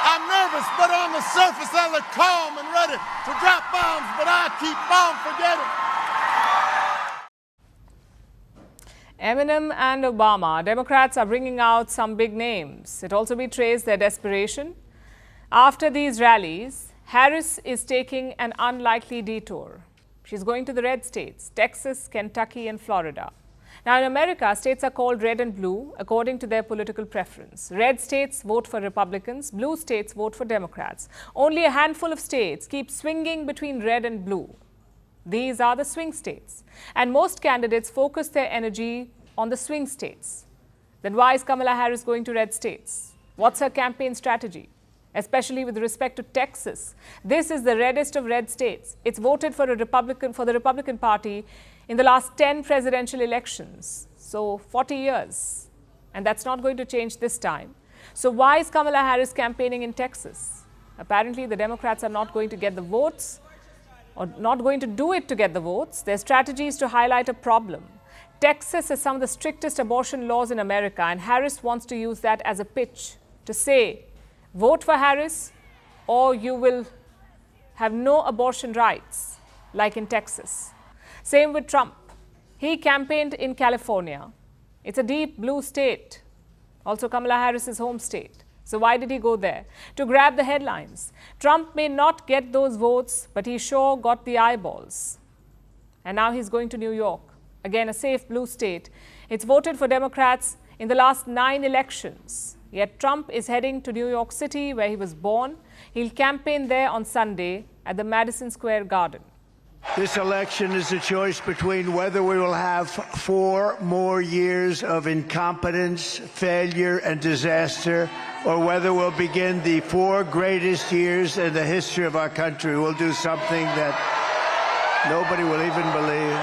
I'm nervous, but on the surface I look calm and ready to drop bombs, but I keep on forgetting. Eminem and Obama, Democrats are bringing out some big names. It also betrays their desperation. After these rallies, Harris is taking an unlikely detour. She's going to the red states, Texas, Kentucky, and Florida. Now, in America, states are called red and blue according to their political preference. Red states vote for Republicans, blue states vote for Democrats. Only a handful of states keep swinging between red and blue. These are the swing states. And most candidates focus their energy on the swing states. Then why is Kamala Harris going to red states? What's her campaign strategy? Especially with respect to Texas. This is the reddest of red states. It's voted for the Republican Party in the last 10 presidential elections. So 40 years. And that's not going to change this time. So why is Kamala Harris campaigning in Texas? Apparently, the Democrats are not going to get the votes, or not going to do it to get the votes. Their strategy is to highlight a problem. Texas has some of the strictest abortion laws in America, and Harris wants to use that as a pitch to say, vote for Harris or you will have no abortion rights, like in Texas. Same with Trump. He campaigned in California. It's a deep blue state, also Kamala Harris's home state. So why did he go there? To grab the headlines. Trump may not get those votes, but he sure got the eyeballs. And now he's going to New York. Again, a safe blue state. It's voted for Democrats in the last 9 elections. Yet Trump is heading to New York City, where he was born. He'll campaign there on Sunday at the Madison Square Garden. This election is a choice between whether we will have 4 more years of incompetence, failure, and disaster, or whether we'll begin the 4 greatest years in the history of our country. We'll do something that nobody will even believe.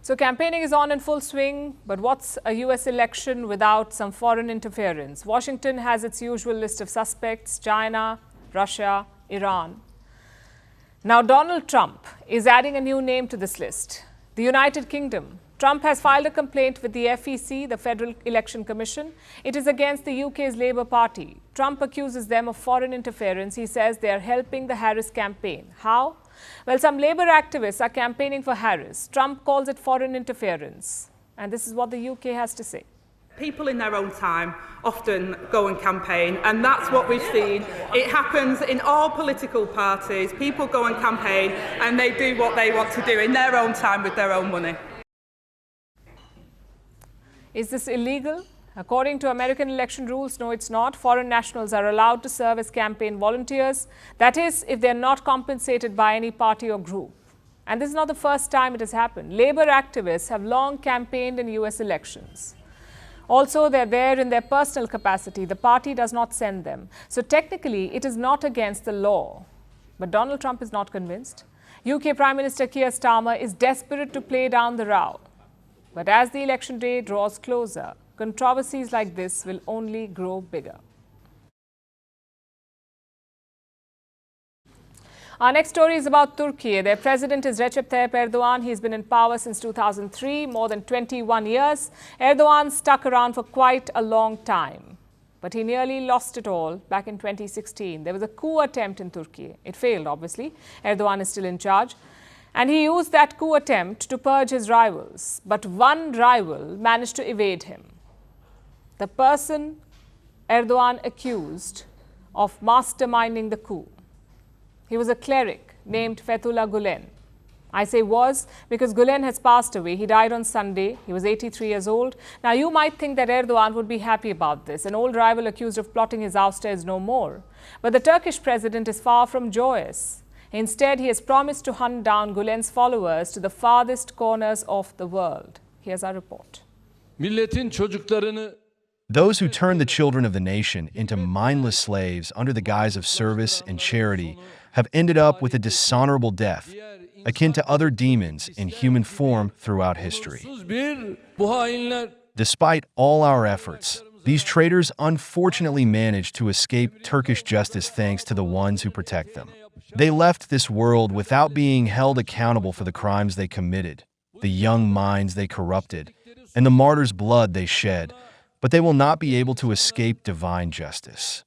So campaigning is on in full swing, but what's a US election without some foreign interference? Washington has its usual list of suspects: China, Russia, Iran. Now Donald Trump is adding a new name to this list: the United Kingdom. Trump has filed a complaint with the FEC, the Federal Election Commission. It is against the UK's Labour Party. Trump accuses them of foreign interference. He says they are helping the Harris campaign. How? Well, some Labour activists are campaigning for Harris. Trump calls it foreign interference. And this is what the UK has to say. People in their own time often go and campaign, and that's what we've seen. It happens in all political parties. People go and campaign, and they do what they want to do in their own time with their own money. Is this illegal? According to American election rules, no, it's not. Foreign nationals are allowed to serve as campaign volunteers. That is, if they're not compensated by any party or group. And this is not the first time it has happened. Labour activists have long campaigned in US elections. Also, they're there in their personal capacity. The party does not send them. So technically, it is not against the law. But Donald Trump is not convinced. UK Prime Minister Keir Starmer is desperate to play down the row. But as the election day draws closer, controversies like this will only grow bigger. Our next story is about Turkey. Their president is Recep Tayyip Erdogan. He's been in power since 2003, more than 21 years. Erdogan stuck around for quite a long time. But he nearly lost it all back in 2016. There was a coup attempt in Turkey. It failed, obviously. Erdogan is still in charge. And he used that coup attempt to purge his rivals. But one rival managed to evade him. The person Erdogan accused of masterminding the coup. He was a cleric named Fethullah Gulen. I say was because Gulen has passed away. He died on Sunday. He was 83 years old. Now, you might think that Erdogan would be happy about this. An old rival accused of plotting his ouster is no more. But the Turkish president is far from joyous. Instead, he has promised to hunt down Gulen's followers to the farthest corners of the world. Here's our report. Those who turn the children of the nation into mindless slaves under the guise of service and charity have ended up with a dishonorable death, akin to other demons in human form throughout history. Despite all our efforts, these traitors unfortunately managed to escape Turkish justice thanks to the ones who protect them. They left this world without being held accountable for the crimes they committed, the young minds they corrupted, and the martyrs' blood they shed, but they will not be able to escape divine justice.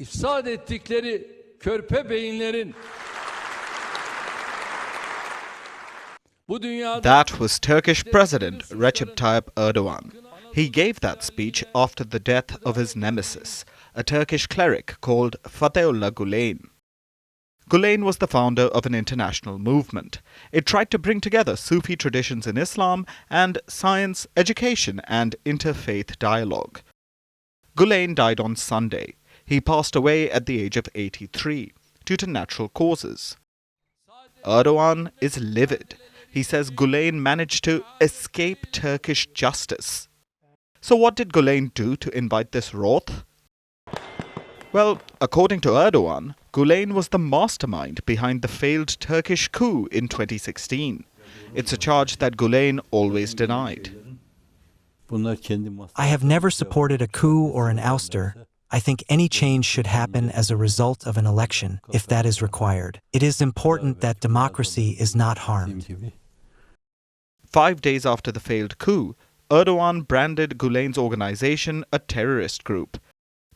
That was Turkish President Recep Tayyip Erdogan. He gave that speech after the death of his nemesis, a Turkish cleric called Fatula Gulen. Gulen was the founder of an international movement. It tried to bring together Sufi traditions in Islam and science, education, and interfaith dialogue. Gulen died on Sunday. He passed away at the age of 83 due to natural causes. Erdogan is livid. He says Gulen managed to escape Turkish justice. So what did Gulen do to invite this wrath? Well, according to Erdogan, Gulen was the mastermind behind the failed Turkish coup in 2016. It's a charge that Gulen always denied. I have never supported a coup or an ouster. I think any change should happen as a result of an election, if that is required. It is important that democracy is not harmed. 5 days after the failed coup, Erdogan branded Gulen's organization a terrorist group.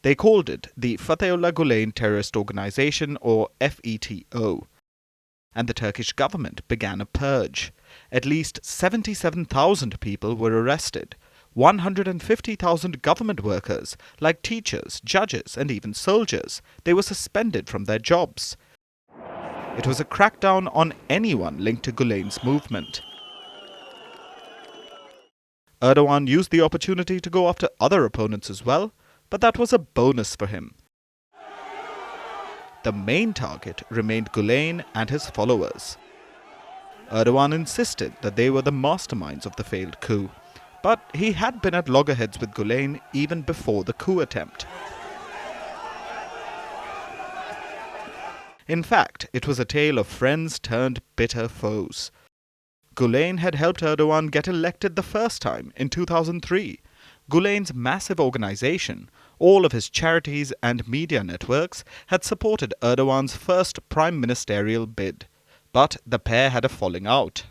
They called it the Fethullah Gulen Terrorist Organization, or FETO. And the Turkish government began a purge. At least 77,000 people were arrested. 150,000 government workers, like teachers, judges, and even soldiers, they were suspended from their jobs. It was a crackdown on anyone linked to Gulen's movement. Erdogan used the opportunity to go after other opponents as well, but that was a bonus for him. The main target remained Gulen and his followers. Erdogan insisted that they were the masterminds of the failed coup, but he had been at loggerheads with Gulen even before the coup attempt. In fact, it was a tale of friends turned bitter foes. Gulen had helped Erdogan get elected the first time in 2003. Gulen's massive organization, all of his charities and media networks had supported Erdogan's first prime ministerial bid. But the pair had a falling out.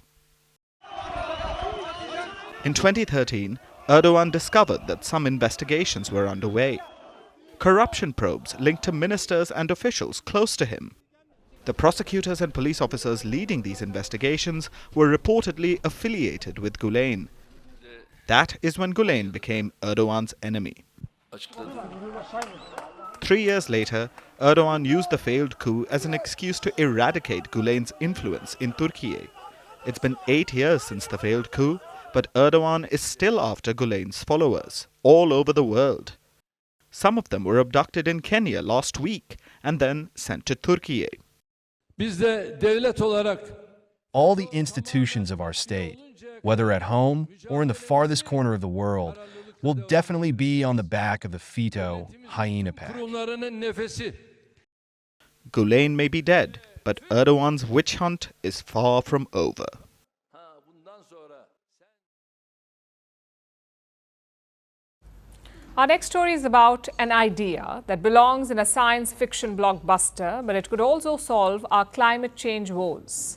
In 2013, Erdogan discovered that some investigations were underway. Corruption probes linked to ministers and officials close to him. The prosecutors and police officers leading these investigations were reportedly affiliated with Gulen. That is when Gulen became Erdogan's enemy. 3 years later, Erdogan used the failed coup as an excuse to eradicate Gulen's influence in Turkey. It's been 8 years since the failed coup, but Erdogan is still after Gulen's followers all over the world. Some of them were abducted in Kenya last week and then sent to Turkey. All the institutions of our state, whether at home or in the farthest corner of the world, will definitely be on the back of the FETO hyena pack. Gulen may be dead, but Erdogan's witch hunt is far from over. Our next story is about an idea that belongs in a science fiction blockbuster, but it could also solve our climate change woes.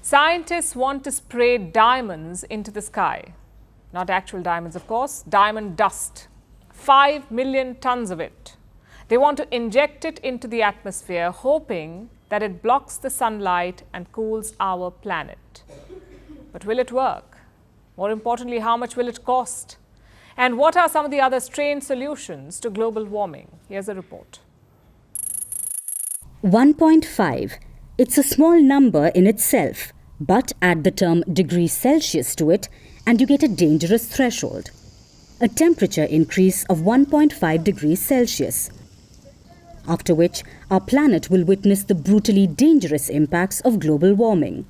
Scientists want to spray diamonds into the sky. Not actual diamonds, of course, diamond dust. 5 million tons of it. They want to inject it into the atmosphere, hoping that it blocks the sunlight and cools our planet. But will it work? More importantly, how much will it cost? And what are some of the other strange solutions to global warming? Here's a report. 1.5. It's a small number in itself, But add the term degrees Celsius to it and you get a dangerous threshold. A temperature increase of 1.5 degrees Celsius. After which, our planet will witness the brutally dangerous impacts of global warming.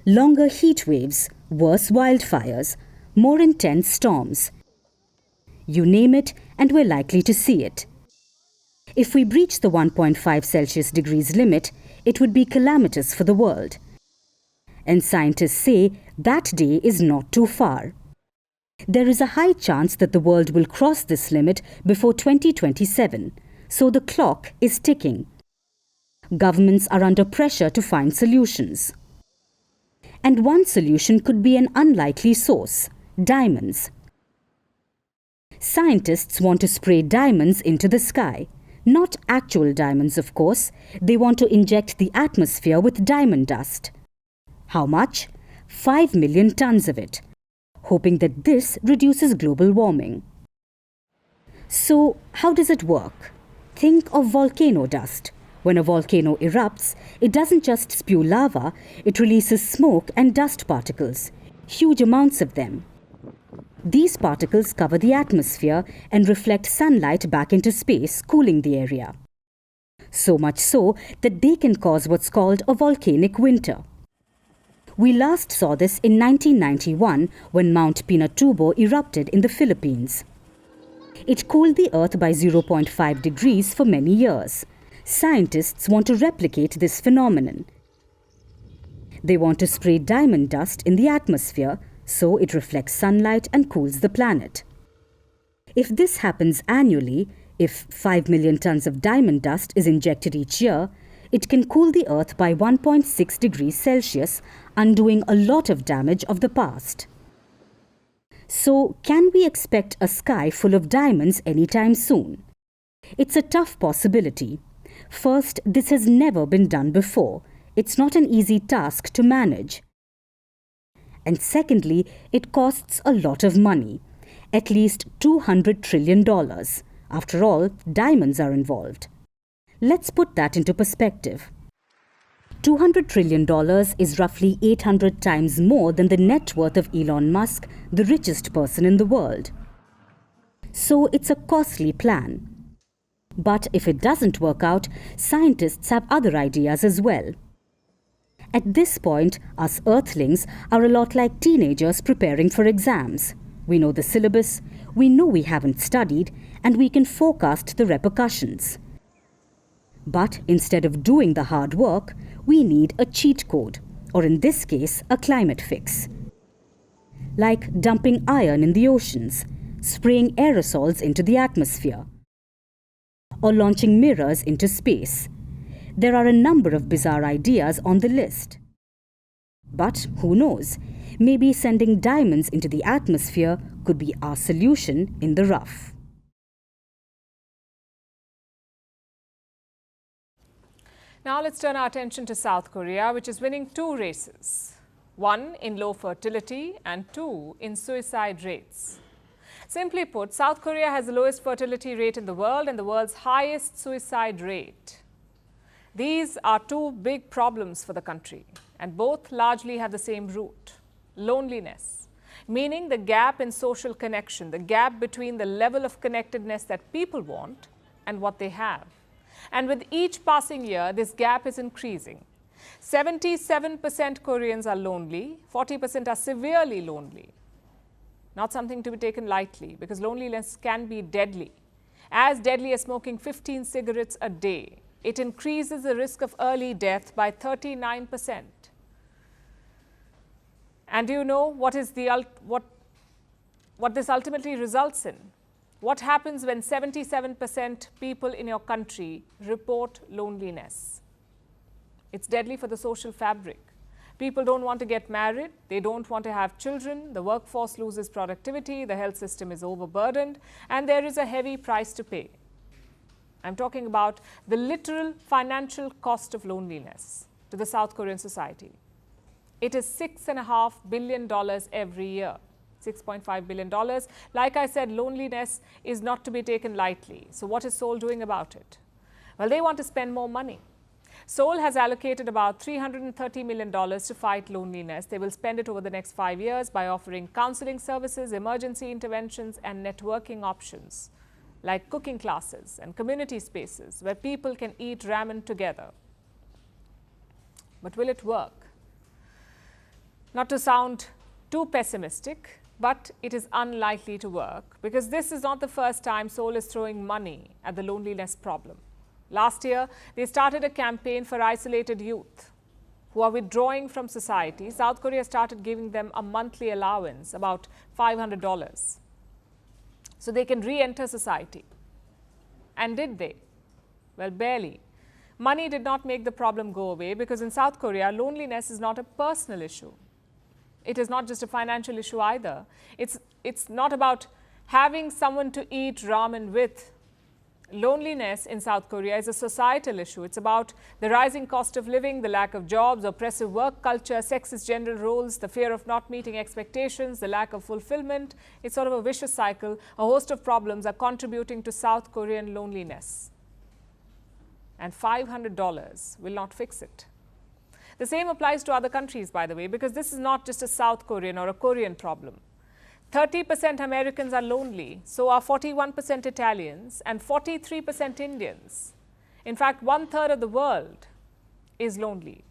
Longer heat waves, worse wildfires, more intense storms. You name it and we're likely to see it. If we breach the 1.5 Celsius degrees limit, it would be calamitous for the world. And scientists say that day is not too far. There is a high chance that the world will cross this limit before 2027, so the clock is ticking. Governments are under pressure to find solutions. And one solution could be an unlikely source: diamonds. Scientists want to spray diamonds into the sky. Not actual diamonds, of course. They want to inject the atmosphere with diamond dust. How much? 5 million tons of it, hoping that this reduces global warming. So, how does it work? Think of volcano dust. When a volcano erupts, it doesn't just spew lava, it releases smoke and dust particles, huge amounts of them. These particles cover the atmosphere and reflect sunlight back into space, cooling the area. So much so that they can cause what's called a volcanic winter. We last saw this in 1991 when Mount Pinatubo erupted in the Philippines. It cooled the Earth by 0.5 degrees for many years. Scientists want to replicate this phenomenon. They want to spray diamond dust in the atmosphere so it reflects sunlight and cools the planet. If this happens annually, if 5 million tons of diamond dust is injected each year, it can cool the Earth by 1.6 degrees Celsius, undoing a lot of damage of the past. So, can we expect a sky full of diamonds anytime soon? It's a tough possibility. First, this has never been done before. It's not an easy task to manage. And secondly, it costs a lot of money, at least $200 trillion. After all, diamonds are involved. Let's put that into perspective. $200 trillion is roughly 800 times more than the net worth of Elon Musk, the richest person in the world. So it's a costly plan. But if it doesn't work out, scientists have other ideas as well. At this point, us Earthlings are a lot like teenagers preparing for exams. We know the syllabus, we know we haven't studied, and we can forecast the repercussions. But instead of doing the hard work, we need a cheat code, or in this case, a climate fix. Like dumping iron in the oceans, spraying aerosols into the atmosphere, or launching mirrors into space. There are a number of bizarre ideas on the list. But who knows? Maybe sending diamonds into the atmosphere could be our solution in the rough. Now let's turn our attention to South Korea, which is winning 2 races. 1 in low fertility and 2 in suicide rates. Simply put, South Korea has the lowest fertility rate in the world and the world's highest suicide rate. These are 2 big problems for the country, and both largely have the same root: loneliness, meaning the gap in social connection, the gap between the level of connectedness that people want and what they have. And with each passing year, this gap is increasing. 77% Koreans are lonely, 40% are severely lonely. Not something to be taken lightly, because loneliness can be deadly. As deadly as smoking 15 cigarettes a day. It increases the risk of early death by 39%. And do you know what this ultimately results in? What happens when 77% people in your country report loneliness? It's deadly for the social fabric. People don't want to get married, they don't want to have children, the workforce loses productivity, the health system is overburdened, and there is a heavy price to pay. I'm talking about the literal financial cost of loneliness to the South Korean society. It is $6.5 billion every year. $6.5 billion. Like I said, loneliness is not to be taken lightly. So what is Seoul doing about it? Well, they want to spend more money. Seoul has allocated about $330 million to fight loneliness. They will spend it over the next 5 years by offering counseling services, emergency interventions, and networking options like cooking classes and community spaces where people can eat ramen together. But will it work? Not to sound too pessimistic, but it is unlikely to work because this is not the first time Seoul is throwing money at the loneliness problem. Last year, they started a campaign for isolated youth who are withdrawing from society. South Korea started giving them a monthly allowance, about $500, so they can re-enter society. And did they? Well, barely. Money did not make the problem go away because in South Korea, loneliness is not a personal issue. It is not just a financial issue either. It's not about having someone to eat ramen with. Loneliness in South Korea is a societal issue. It's about the rising cost of living, the lack of jobs, oppressive work culture, sexist gender roles, the fear of not meeting expectations, the lack of fulfillment. It's sort of a vicious cycle. A host of problems are contributing to South Korean loneliness. And $500 will not fix it. The same applies to other countries, by the way, because this is not just a South Korean or a Korean problem. 30% Americans are lonely, so are 41% Italians and 43% Indians. In fact, 1/3 of the world is lonely.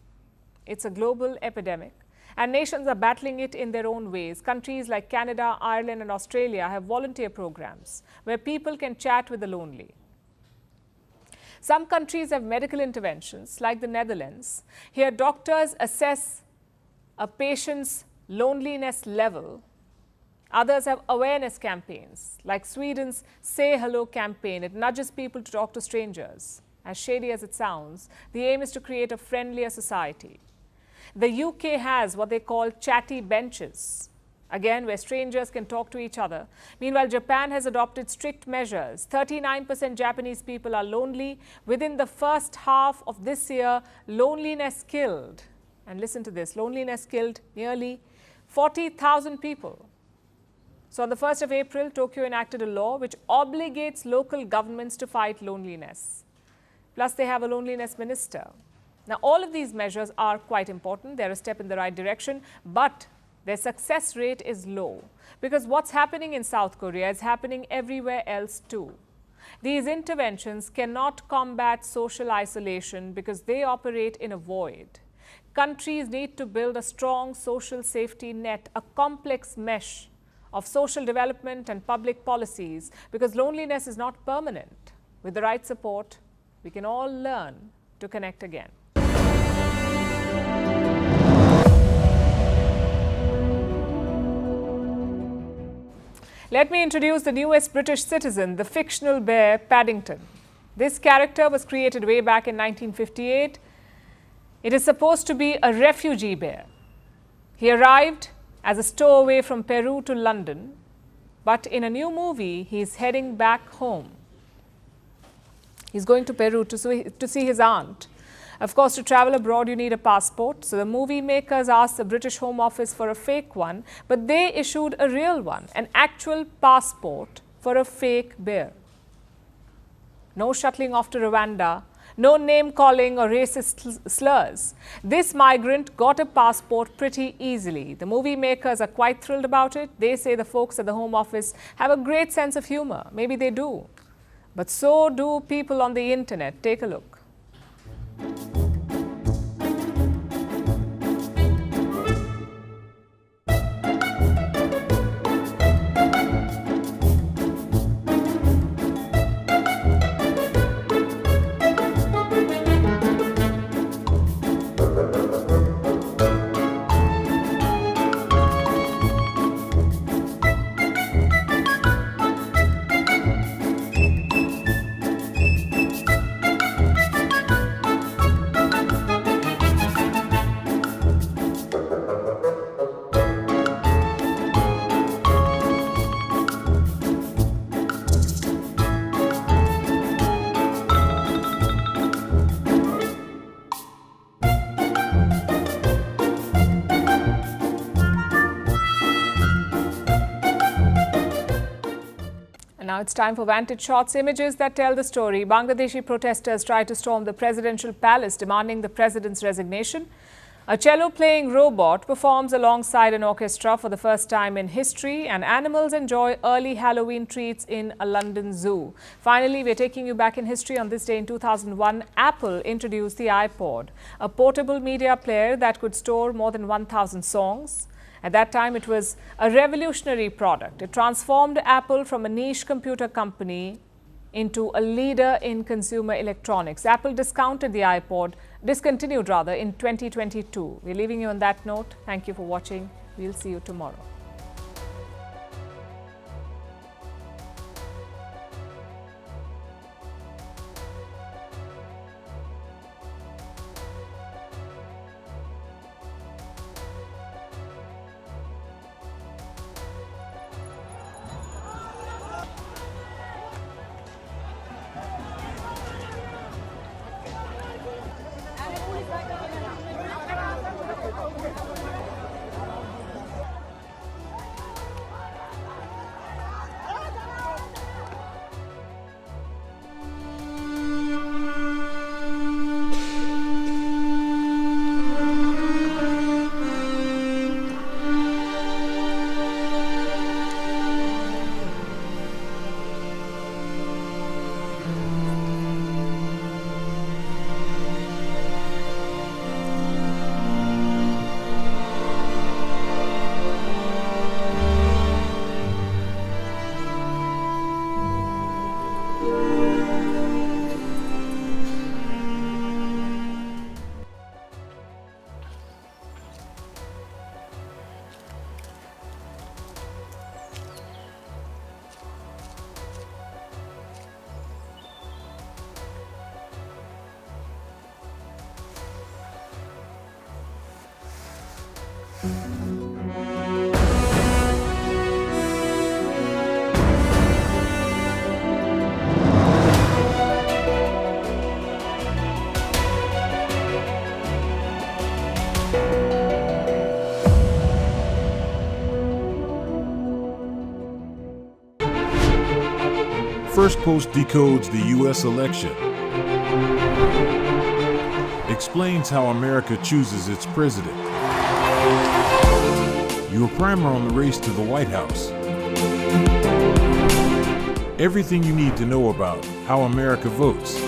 It's a global epidemic, and nations are battling it in their own ways. Countries like Canada, Ireland, and Australia have volunteer programs where people can chat with the lonely. Some countries have medical interventions, like the Netherlands. Here, doctors assess a patient's loneliness level. Others have awareness campaigns, like Sweden's Say Hello campaign. It nudges people to talk to strangers. As shady as it sounds, the aim is to create a friendlier society. The UK has what they call chatty benches, again, where strangers can talk to each other. Meanwhile, Japan has adopted strict measures. 39% Japanese people are lonely. Within the first half of this year, loneliness killed, and listen to this, loneliness killed nearly 40,000 people. So on the 1st of April, Tokyo enacted a law which obligates local governments to fight loneliness. Plus, they have a loneliness minister. Now, all of these measures are quite important. They're a step in the right direction, but their success rate is low because what's happening in South Korea is happening everywhere else too. These interventions cannot combat social isolation because they operate in a void. Countries need to build a strong social safety net, a complex mesh of social development and public policies because loneliness is not permanent. With the right support, we can all learn to connect again. Let me introduce the newest British citizen, the fictional bear Paddington. This character was created way back in 1958. It is supposed to be a refugee bear. He arrived as a stowaway from Peru to London, but in a new movie, he's heading back home. He's going to Peru to see his aunt. Of course, to travel abroad, you need a passport. So the movie makers asked the British Home Office for a fake one, but they issued a real one, an actual passport for a fake bear. No shuttling off to Rwanda, no name-calling or racist slurs. This migrant got a passport pretty easily. The movie makers are quite thrilled about it. They say the folks at the Home Office have a great sense of humor. Maybe they do. But so do people on the internet. Take a look. Now it's time for Vantage Shots, images that tell the story. Bangladeshi protesters try to storm the presidential palace, demanding the president's resignation. A cello-playing robot performs alongside an orchestra for the first time in history, and animals enjoy early Halloween treats in a London zoo. Finally, we're taking you back in history. On this day in 2001, Apple introduced the iPod, a portable media player that could store more than 1,000 songs. At that time, it was a revolutionary product. It transformed Apple from a niche computer company into a leader in consumer electronics. Apple discontinued in 2022. We're leaving you on that note. Thank you for watching. We'll see you tomorrow. Firstpost decodes the U.S. election, explains how America chooses its president. Your primer on the race to the White House. Everything you need to know about how America votes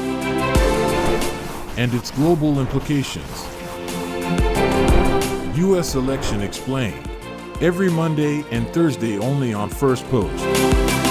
and its global implications. U.S. Election Explained. Every Monday and Thursday only on Firstpost.